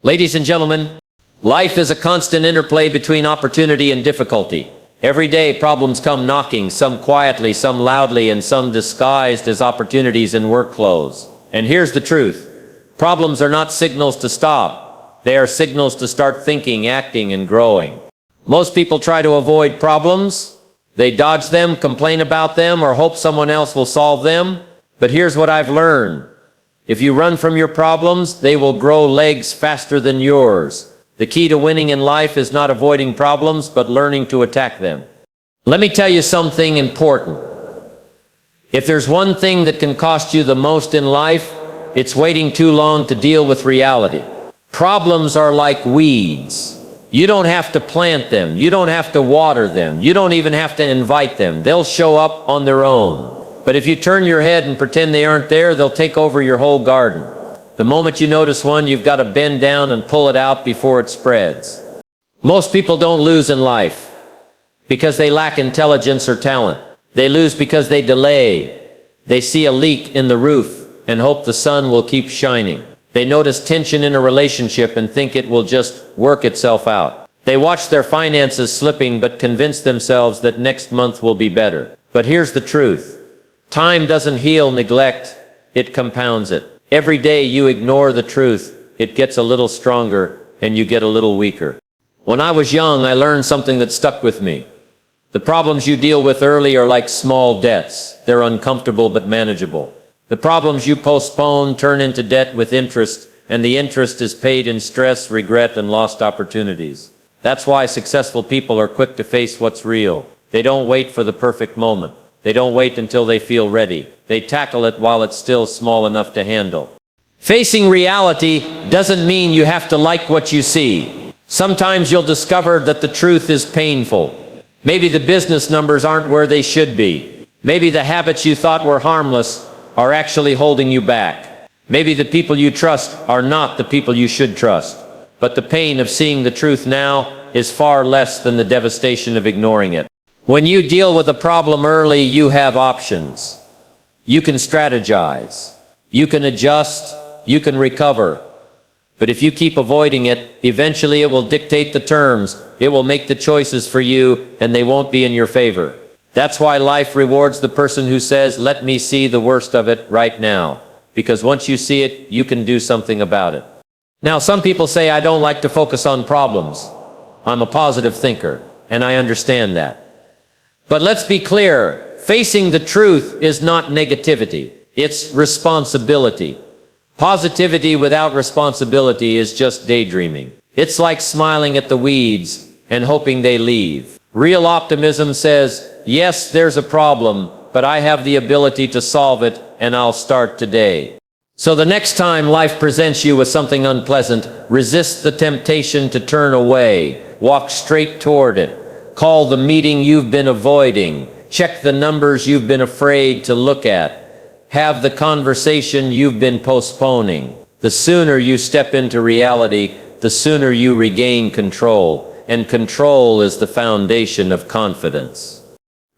Ladies and gentlemen, life is a constant interplay between opportunity and difficulty. Every day problems come knocking, some quietly, some loudly, and some disguised as opportunities in work clothes. And here's the truth. Problems are not signals to stop. They are signals to start thinking, acting, and growing. Most people try to avoid problems. They dodge them, complain about them, or hope someone else will solve them. But here's what I've learned. If you run from your problems, they will grow legs faster than yours. The key to winning in life is not avoiding problems, but learning to attack them. Let me tell you something important. If there's one thing that can cost you the most in life, it's waiting too long to deal with reality. Problems are like weeds. You don't have to plant them. You don't have to water them. You don't even have to invite them. They'll show up on their own. But if you turn your head and pretend they aren't there, they'll take over your whole garden. The moment you notice one, you've got to bend down and pull it out before it spreads. Most people don't lose in life because they lack intelligence or talent. They lose because they delay. They see a leak in the roof and hope the sun will keep shining. They notice tension in a relationship and think it will just work itself out. They watch their finances slipping but convince themselves that next month will be better. But here's the truth. Time doesn't heal neglect, it compounds it. Every day you ignore the truth, it gets a little stronger and you get a little weaker. When I was young, I learned something that stuck with me. The problems you deal with early are like small debts. They're uncomfortable but manageable. The problems you postpone turn into debt with interest, and the interest is paid in stress, regret, and lost opportunities. That's why successful people are quick to face what's real. They don't wait for the perfect moment. They don't wait until they feel ready. They tackle it while it's still small enough to handle. Facing reality doesn't mean you have to like what you see. Sometimes you'll discover that the truth is painful. Maybe the business numbers aren't where they should be. Maybe the habits you thought were harmless are actually holding you back. Maybe the people you trust are not the people you should trust. But the pain of seeing the truth now is far less than the devastation of ignoring it. When you deal with a problem early, you have options. You can strategize. You can adjust. You can recover. But if you keep avoiding it, eventually it will dictate the terms. It will make the choices for you, and they won't be in your favor. That's why life rewards the person who says, "Let me see the worst of it right now." Because once you see it, you can do something about it. Now, some people say, "I don't like to focus on problems. I'm a positive thinker," and I understand that. But let's be clear, facing the truth is not negativity, it's responsibility. Positivity without responsibility is just daydreaming. It's like smiling at the weeds and hoping they leave. Real optimism says, yes, there's a problem, but I have the ability to solve it, and I'll start today. So the next time life presents you with something unpleasant, resist the temptation to turn away. Walk straight toward it. Call the meeting you've been avoiding. Check the numbers you've been afraid to look at. Have the conversation you've been postponing. The sooner you step into reality, the sooner you regain control. And control is the foundation of confidence.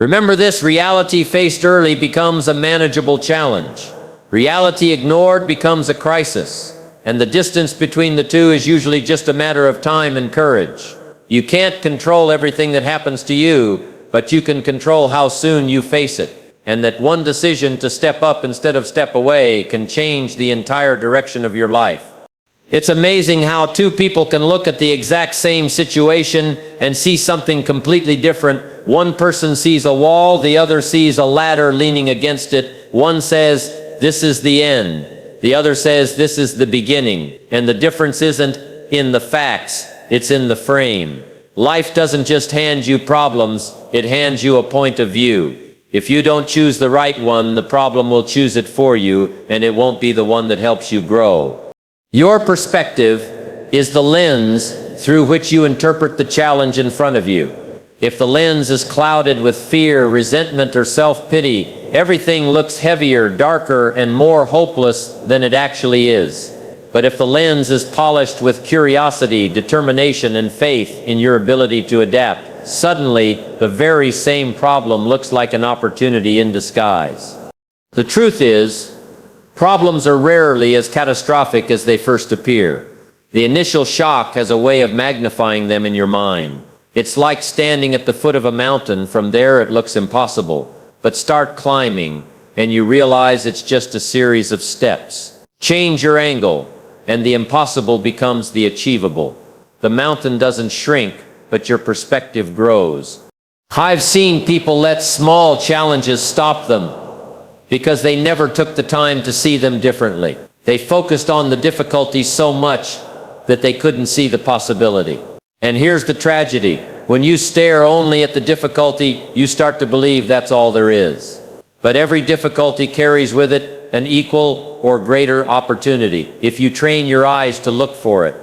Remember this, reality faced early becomes a manageable challenge. Reality ignored becomes a crisis. And the distance between the two is usually just a matter of time and courage. You can't control everything that happens to you, but you can control how soon you face it. And that one decision to step up instead of step away can change the entire direction of your life. It's amazing how two people can look at the exact same situation and see something completely different. One person sees a wall, the other sees a ladder leaning against it. One says, "This is the end." The other says, "This is the beginning." And the difference isn't in the facts. It's in the frame. Life doesn't just hand you problems, it hands you a point of view. If you don't choose the right one, the problem will choose it for you, and it won't be the one that helps you grow. Your perspective is the lens through which you interpret the challenge in front of you. If the lens is clouded with fear, resentment, or self-pity, everything looks heavier, darker, and more hopeless than it actually is. But if the lens is polished with curiosity, determination, and faith in your ability to adapt, suddenly the very same problem looks like an opportunity in disguise. The truth is, problems are rarely as catastrophic as they first appear. The initial shock has a way of magnifying them in your mind. It's like standing at the foot of a mountain. From there it looks impossible. But start climbing, and you realize it's just a series of steps. Change your angle, and the impossible becomes the achievable. The mountain doesn't shrink, but your perspective grows. I've seen people let small challenges stop them because they never took the time to see them differently. They focused on the difficulty so much that they couldn't see the possibility. And here's the tragedy. When you stare only at the difficulty, you start to believe that's all there is. But every difficulty carries with it an equal or greater opportunity if you train your eyes to look for it.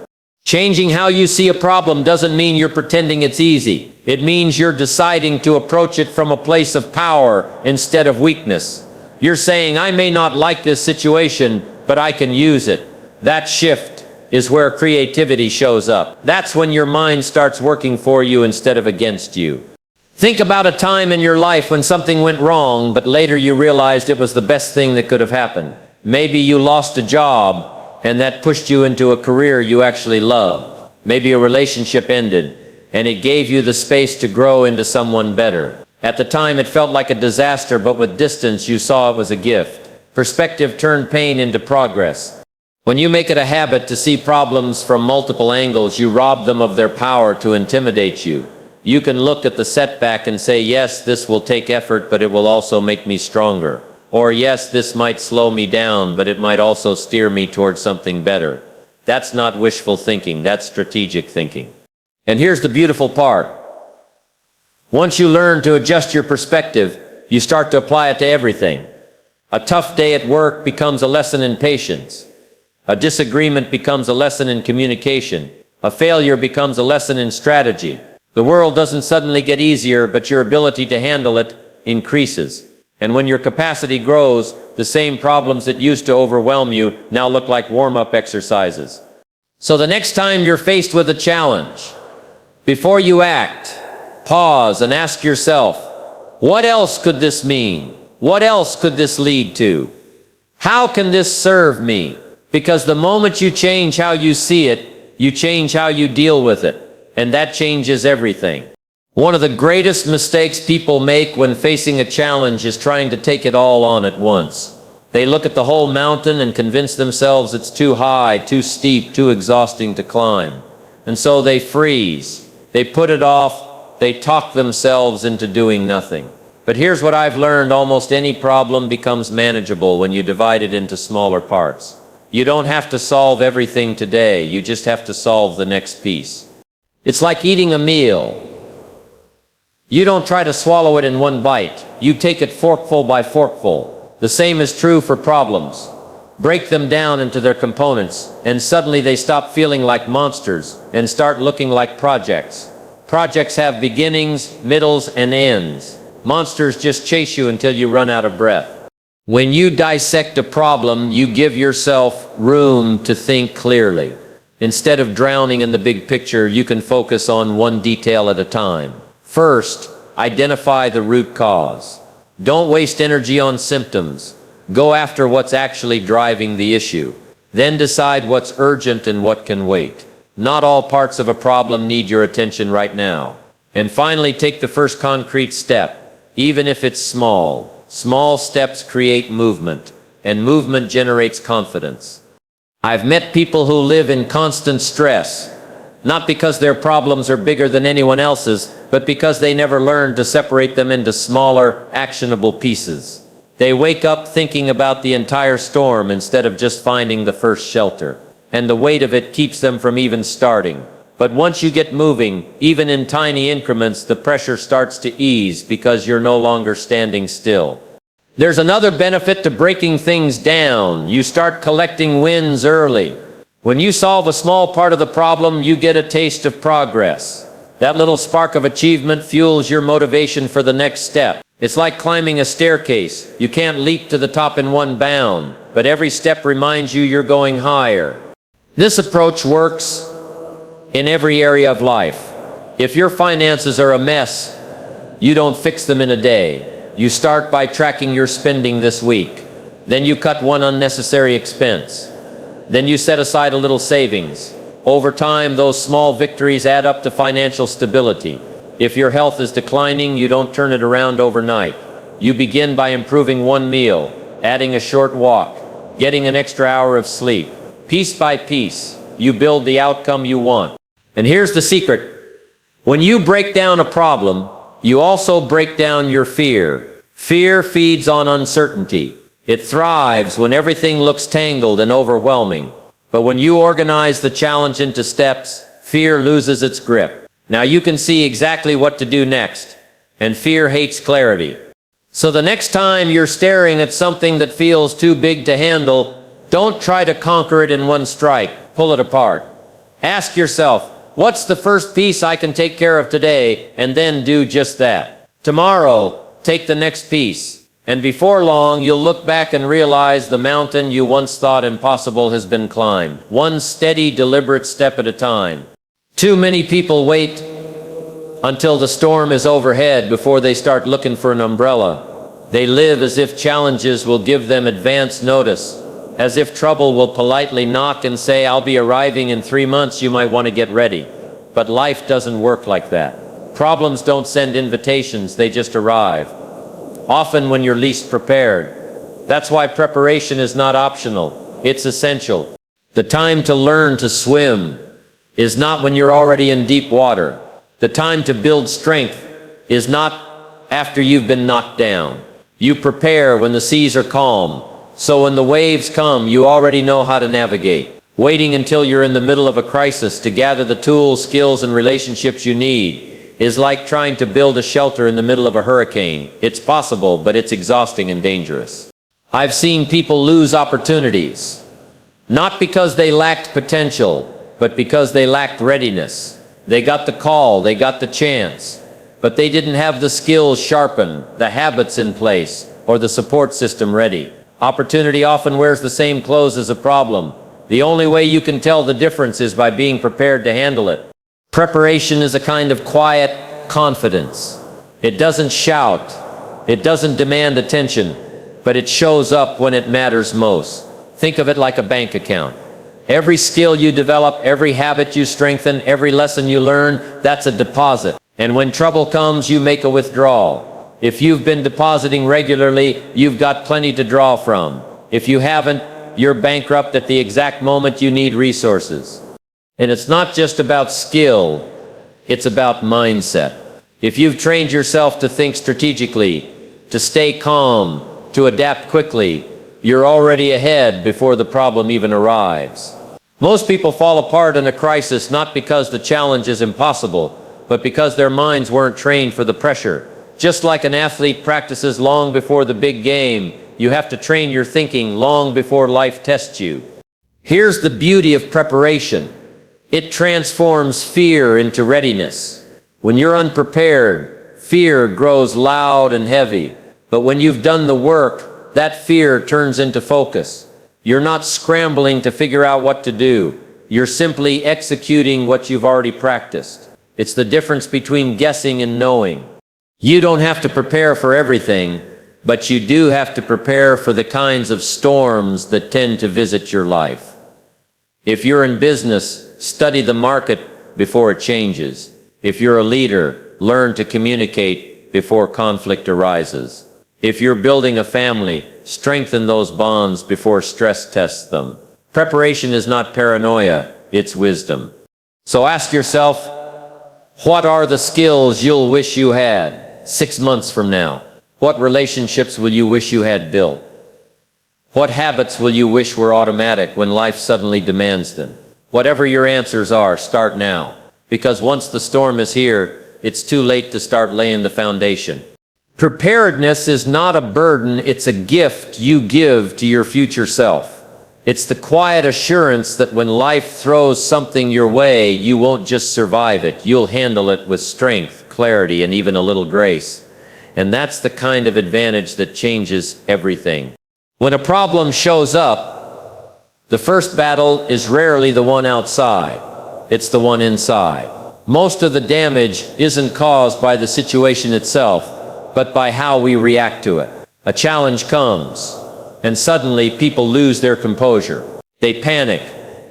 Changing how you see a problem doesn't mean you're pretending it's easy. It means you're deciding to approach it from a place of power instead of weakness. You're saying, I may not like this situation, but I can use it. That shift is where creativity shows up. That's when your mind starts working for you instead of against you. Think about a time in your life when something went wrong, but later you realized it was the best thing that could have happened. Maybe you lost a job, and that pushed you into a career you actually love. Maybe a relationship ended, and it gave you the space to grow into someone better. At the time it felt like a disaster, but with distance you saw it was a gift. Perspective turned pain into progress. When you make it a habit to see problems from multiple angles, you rob them of their power to intimidate you. You can look at the setback and say, yes, this will take effort, but it will also make me stronger. Or yes, this might slow me down, but it might also steer me towards something better. That's not wishful thinking, that's strategic thinking. And here's the beautiful part. Once you learn to adjust your perspective, you start to apply it to everything. A tough day at work becomes a lesson in patience. A disagreement becomes a lesson in communication. A failure becomes a lesson in strategy. The world doesn't suddenly get easier, but your ability to handle it increases. And when your capacity grows, the same problems that used to overwhelm you now look like warm-up exercises. So the next time you're faced with a challenge, before you act, pause and ask yourself, what else could this mean? What else could this lead to? How can this serve me? Because the moment you change how you see it, you change how you deal with it. And that changes everything. One of the greatest mistakes people make when facing a challenge is trying to take it all on at once. They look at the whole mountain and convince themselves it's too high, too steep, too exhausting to climb. And so they freeze. They put it off. They talk themselves into doing nothing. But here's what I've learned. Almost any problem becomes manageable when you divide it into smaller parts. You don't have to solve everything today. You just have to solve the next piece. It's like eating a meal. You don't try to swallow it in one bite. You take it forkful by forkful. The same is true for problems. Break them down into their components, and suddenly they stop feeling like monsters and start looking like projects. Projects have beginnings, middles, and ends. Monsters just chase you until you run out of breath. When you dissect a problem, you give yourself room to think clearly. Instead of drowning in the big picture, you can focus on one detail at a time. First, identify the root cause. Don't waste energy on symptoms. Go after what's actually driving the issue. Then decide what's urgent and what can wait. Not all parts of a problem need your attention right now. And finally, take the first concrete step, even if it's small. Small steps create movement, and movement generates confidence. I've met people who live in constant stress, not because their problems are bigger than anyone else's, but because they never learned to separate them into smaller, actionable pieces. They wake up thinking about the entire storm instead of just finding the first shelter, and the weight of it keeps them from even starting. But once you get moving, even in tiny increments, the pressure starts to ease because you're no longer standing still. There's another benefit to breaking things down. You start collecting wins early. When you solve a small part of the problem, you get a taste of progress. That little spark of achievement fuels your motivation for the next step. It's like climbing a staircase. You can't leap to the top in one bound, but every step reminds you you're going higher. This approach works in every area of life. If your finances are a mess, you don't fix them in a day. You start by tracking your spending this week. Then you cut one unnecessary expense. Then you set aside a little savings. Over time, those small victories add up to financial stability. If your health is declining, you don't turn it around overnight. You begin by improving one meal, adding a short walk, getting an extra hour of sleep. Piece by piece, you build the outcome you want. And here's the secret. When you break down a problem, you also break down your fear. Fear feeds on uncertainty. It thrives when everything looks tangled and overwhelming. But when you organize the challenge into steps, fear loses its grip. Now you can see exactly what to do next. And fear hates clarity. So the next time you're staring at something that feels too big to handle, don't try to conquer it in one strike. Pull it apart. Ask yourself, what's the first piece I can take care of today, and then do just that. Tomorrow, take the next piece. And before long, you'll look back and realize the mountain you once thought impossible has been climbed, one steady, deliberate step at a time. Too many people wait until the storm is overhead before they start looking for an umbrella. They live as if challenges will give them advance notice, as if trouble will politely knock and say, I'll be arriving in 3 months, you might want to get ready. But life doesn't work like that. Problems don't send invitations, they just arrive. Often when you're least prepared. That's why preparation is not optional, it's essential. The time to learn to swim is not when you're already in deep water. The time to build strength is not after you've been knocked down. You prepare when the seas are calm, so when the waves come, you already know how to navigate. Waiting until you're in the middle of a crisis to gather the tools, skills, and relationships you need is like trying to build a shelter in the middle of a hurricane. It's possible, but it's exhausting and dangerous. I've seen people lose opportunities, not because they lacked potential, but because they lacked readiness. They got the call, they got the chance, but they didn't have the skills sharpened, the habits in place, or the support system ready. Opportunity often wears the same clothes as a problem. The only way you can tell the difference is by being prepared to handle it. Preparation is a kind of quiet confidence. It doesn't shout. It doesn't demand attention, but it shows up when it matters most. Think of it like a bank account. Every skill you develop, every habit you strengthen, every lesson you learn, that's a deposit. And when trouble comes, you make a withdrawal. If you've been depositing regularly, you've got plenty to draw from. If you haven't, you're bankrupt at the exact moment you need resources. And it's not just about skill, it's about mindset. If you've trained yourself to think strategically, to stay calm, to adapt quickly, you're already ahead before the problem even arrives. Most people fall apart in a crisis not because the challenge is impossible, but because their minds weren't trained for the pressure. Just like an athlete practices long before the big game, you have to train your thinking long before life tests you. Here's the beauty of preparation. It transforms fear into readiness. When you're unprepared, fear grows loud and heavy. But when you've done the work, that fear turns into focus. You're not scrambling to figure out what to do. You're simply executing what you've already practiced. It's the difference between guessing and knowing. You don't have to prepare for everything, but you do have to prepare for the kinds of storms that tend to visit your life. If you're in business, study the market before it changes. If you're a leader, learn to communicate before conflict arises. If you're building a family, strengthen those bonds before stress tests them. Preparation is not paranoia, it's wisdom. So ask yourself, what are the skills you'll wish you had 6 months from now? What relationships will you wish you had built? What habits will you wish were automatic when life suddenly demands them? Whatever your answers are, start now. Because once the storm is here, it's too late to start laying the foundation. Preparedness is not a burden, it's a gift you give to your future self. It's the quiet assurance that when life throws something your way, you won't just survive it, you'll handle it with strength, clarity, and even a little grace. And that's the kind of advantage that changes everything. When a problem shows up, the first battle is rarely the one outside, it's the one inside. Most of the damage isn't caused by the situation itself, but by how we react to it. A challenge comes, and suddenly people lose their composure. They panic,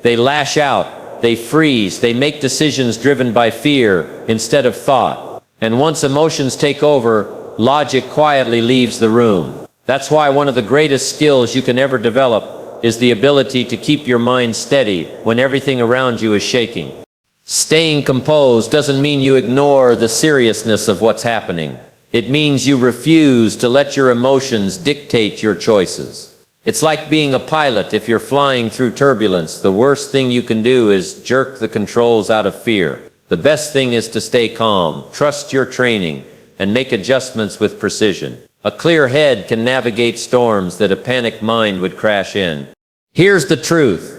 they lash out, they freeze, they make decisions driven by fear instead of thought. And once emotions take over, logic quietly leaves the room. That's why one of the greatest skills you can ever develop is the ability to keep your mind steady when everything around you is shaking. Staying composed doesn't mean you ignore the seriousness of what's happening. It means you refuse to let your emotions dictate your choices. It's like being a pilot. If you're flying through turbulence, the worst thing you can do is jerk the controls out of fear. The best thing is to stay calm, trust your training, and make adjustments with precision. A clear head can navigate storms that a panicked mind would crash in. Here's the truth.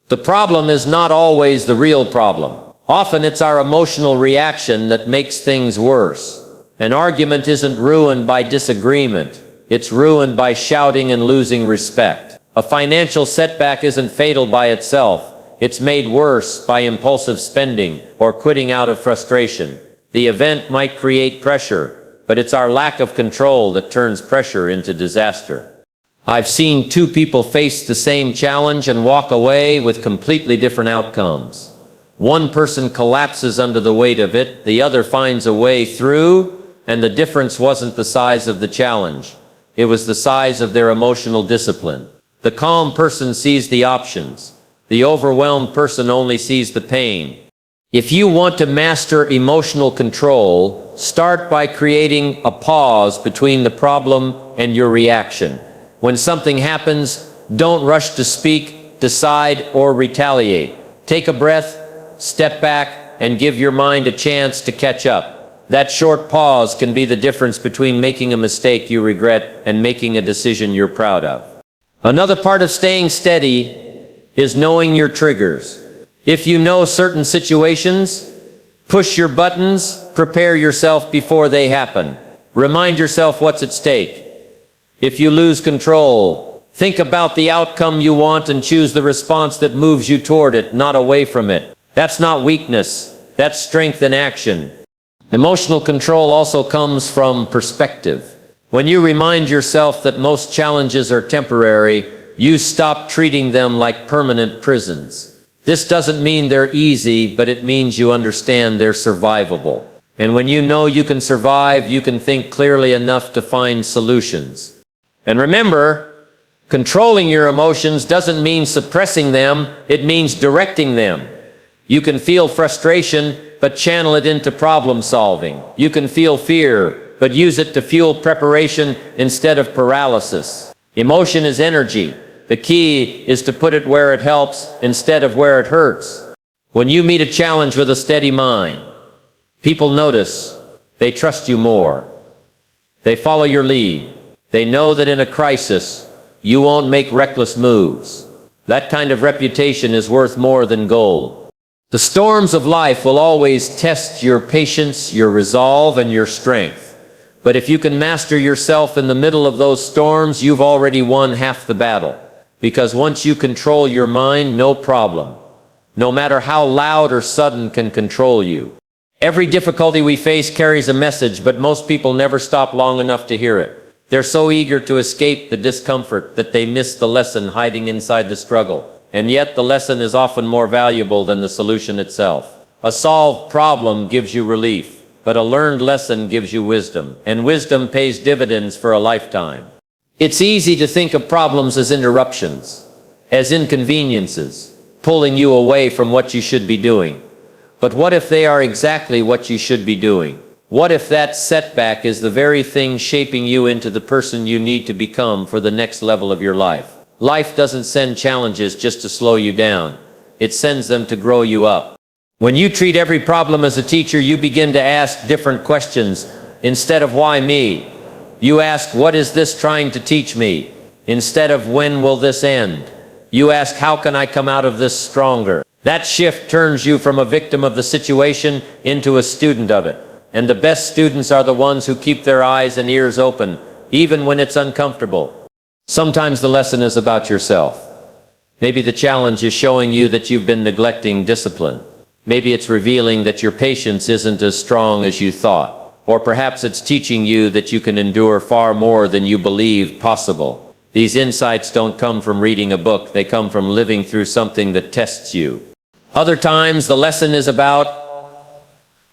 The problem is not always the real problem. Often it's our emotional reaction that makes things worse. An argument isn't ruined by disagreement. It's ruined by shouting and losing respect. A financial setback isn't fatal by itself. It's made worse by impulsive spending or quitting out of frustration. The event might create pressure, but it's our lack of control that turns pressure into disaster. I've seen two people face the same challenge and walk away with completely different outcomes. One person collapses under the weight of it, the other finds a way through, and the difference wasn't the size of the challenge. It was the size of their emotional discipline. The calm person sees the options. The overwhelmed person only sees the pain. If you want to master emotional control, start by creating a pause between the problem and your reaction. When something happens, don't rush to speak, decide, or retaliate. Take a breath, step back, and give your mind a chance to catch up. That short pause can be the difference between making a mistake you regret and making a decision you're proud of. Another part of staying steady is knowing your triggers. If you know certain situations, push your buttons, prepare yourself before they happen. Remind yourself what's at stake. If you lose control, think about the outcome you want and choose the response that moves you toward it, not away from it. That's not weakness, that's strength in action. Emotional control also comes from perspective. When you remind yourself that most challenges are temporary, you stop treating them like permanent prisons. This doesn't mean they're easy, but it means you understand they're survivable. And when you know you can survive, you can think clearly enough to find solutions. And remember, controlling your emotions doesn't mean suppressing them, it means directing them. You can feel frustration, but channel it into problem solving. You can feel fear, but use it to fuel preparation instead of paralysis. Emotion is energy. The key is to put it where it helps instead of where it hurts. When you meet a challenge with a steady mind, people notice. They trust you more. They follow your lead. They know that in a crisis, you won't make reckless moves. That kind of reputation is worth more than gold. The storms of life will always test your patience, your resolve, and your strength. But if you can master yourself in the middle of those storms, you've already won half the battle. Because once you control your mind, no problem, no matter how loud or sudden, can control you. Every difficulty we face carries a message, but most people never stop long enough to hear it. They're so eager to escape the discomfort that they miss the lesson hiding inside the struggle. And yet the lesson is often more valuable than the solution itself. A solved problem gives you relief, but a learned lesson gives you wisdom, and wisdom pays dividends for a lifetime. It's easy to think of problems as interruptions, as inconveniences, pulling you away from what you should be doing. But what if they are exactly what you should be doing? What if that setback is the very thing shaping you into the person you need to become for the next level of your life? Life doesn't send challenges just to slow you down. It sends them to grow you up. When you treat every problem as a teacher, you begin to ask different questions. Instead of why me, you ask, what is this trying to teach me? Instead of when will this end, you ask, how can I come out of this stronger? That shift turns you from a victim of the situation into a student of it. And the best students are the ones who keep their eyes and ears open, even when it's uncomfortable. Sometimes the lesson is about yourself. Maybe the challenge is showing you that you've been neglecting discipline. Maybe it's revealing that your patience isn't as strong as you thought. Or perhaps it's teaching you that you can endure far more than you believed possible. These insights don't come from reading a book, they come from living through something that tests you. Other times, the lesson is about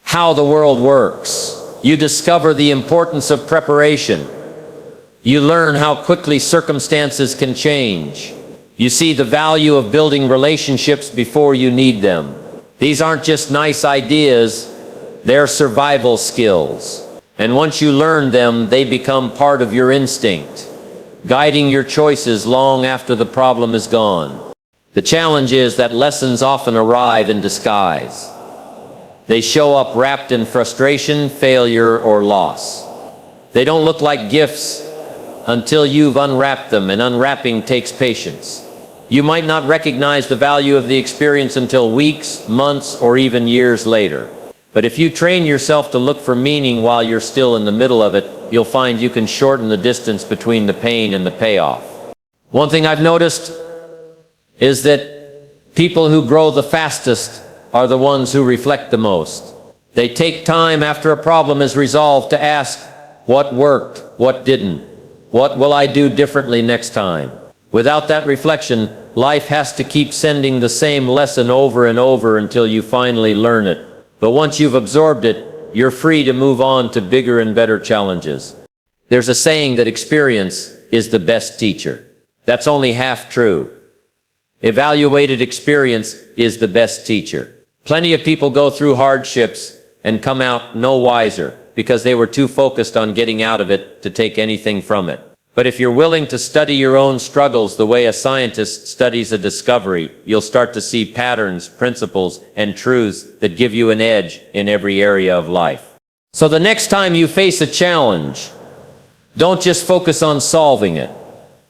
how the world works. You discover the importance of preparation. You learn how quickly circumstances can change. You see the value of building relationships before you need them. These aren't just nice ideas, they're survival skills. And once you learn them, they become part of your instinct, guiding your choices long after the problem is gone. The challenge is that lessons often arrive in disguise. They show up wrapped in frustration, failure, or loss. They don't look like gifts until you've unwrapped them, and unwrapping takes patience. You might not recognize the value of the experience until weeks, months, or even years later. But if you train yourself to look for meaning while you're still in the middle of it, you'll find you can shorten the distance between the pain and the payoff. One thing I've noticed is that people who grow the fastest are the ones who reflect the most. They take time after a problem is resolved to ask, what worked, what didn't? What will I do differently next time? Without that reflection, life has to keep sending the same lesson over and over until you finally learn it. But once you've absorbed it, you're free to move on to bigger and better challenges. There's a saying that experience is the best teacher. That's only half true. Evaluated experience is the best teacher. Plenty of people go through hardships and come out no wiser because they were too focused on getting out of it to take anything from it. But if you're willing to study your own struggles the way a scientist studies a discovery, you'll start to see patterns, principles, and truths that give you an edge in every area of life. So the next time you face a challenge, don't just focus on solving it.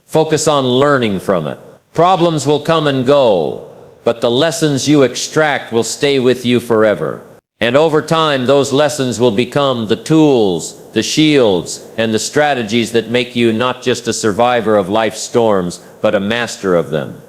Focus on learning from it. Problems will come and go, but the lessons you extract will stay with you forever. And over time, those lessons will become the tools, the shields, and the strategies that make you not just a survivor of life's storms, but a master of them.